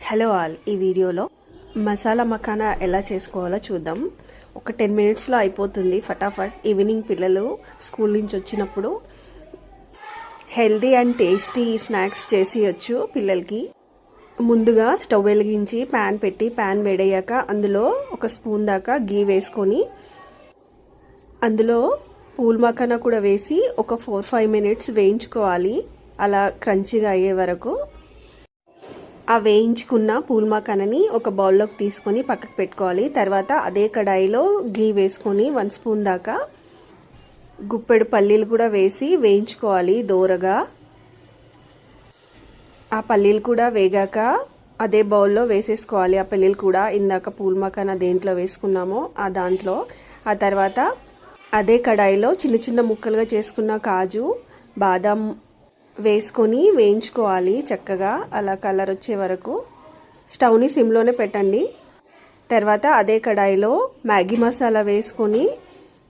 Hello all, ఈ వీడియోలో మసాలా మఖానా ఎలా చేసుకోవాలో చూద్దాం. ఒక 10 మినిట్స్లో అయిపోతుంది ఫటాఫట్. ఈవినింగ్ పిల్లలు స్కూల్ నుంచి వచ్చినప్పుడు హెల్దీ అండ్ టేస్టీ స్నాక్స్ చేసియచ్చు పిల్లలకి. ముందుగా స్టవ్ వెలిగించి ప్యాన్ పెట్టి ప్యాన్ వేడయ్యాక అందులో ఒక స్పూన్ దాకా గీ వేసుకొని అందులో పూల్ మఖానా కూడా వేసి ఒక 4-5 మినిట్స్ వేయించుకోవాలి, అలా క్రంచీగా అయ్యే వరకు. ఆ వేయించుకున్న పూల్ మఖానాని ఒక బౌల్లోకి తీసుకొని పక్కకు పెట్టుకోవాలి. తర్వాత అదే కడాయిలో గీ వేసుకొని 1 స్పూన్ దాకా గుప్పెడు పల్లీలు కూడా వేసి వేయించుకోవాలి దోరగా. ఆ పల్లీలు కూడా వేగాక అదే బౌల్లో వేసేసుకోవాలి. ఆ పల్లీలు కూడా ఇందాక పూల్ మఖానా దేంట్లో వేసుకున్నామో ఆ దాంట్లో. ఆ తర్వాత అదే కడాయిలో చిన్న చిన్న ముక్కలుగా చేసుకున్న కాజు, బాదాం వేసుకొని వేయించుకోవాలి చక్కగా, అలా కలర్ వచ్చే వరకు. స్టవ్ని సిమ్లోనే పెట్టండి. తర్వాత అదే కడాయిలో మ్యాగీ మసాలా వేసుకొని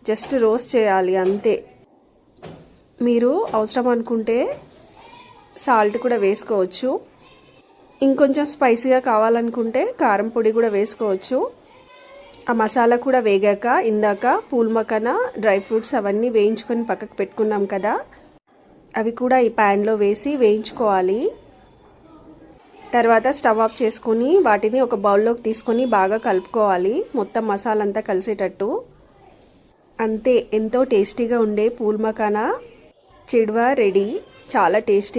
జస్ట్ రోస్ట్ చేయాలి అంతే. మీరు అవసరం అనుకుంటే సాల్ట్ కూడా వేసుకోవచ్చు. ఇంకొంచెం స్పైసీగా కావాలనుకుంటే కారం పొడి కూడా వేసుకోవచ్చు. ఆ మసాలా కూడా వేగాక ఇందాక పూల్ మఖానా, డ్రై ఫ్రూట్స్ అవన్నీ వేయించుకొని పక్కకు పెట్టుకున్నాం కదా, అవి కూడా ఈ ప్యాన్లో వేసి వేయించుకోవాలి. తర్వాత స్టవ్ ఆఫ్ చేసుకొని వాటిని ఒక బౌల్లోకి తీసుకొని బాగా కలుపుకోవాలి, మొత్తం మసాలా అంతా కలిసేటట్టు. అంతే, ఎంతో టేస్టీగా ఉండే పూల్ మఖానా చిడ్వా రెడీ. చాలా టేస్టీగా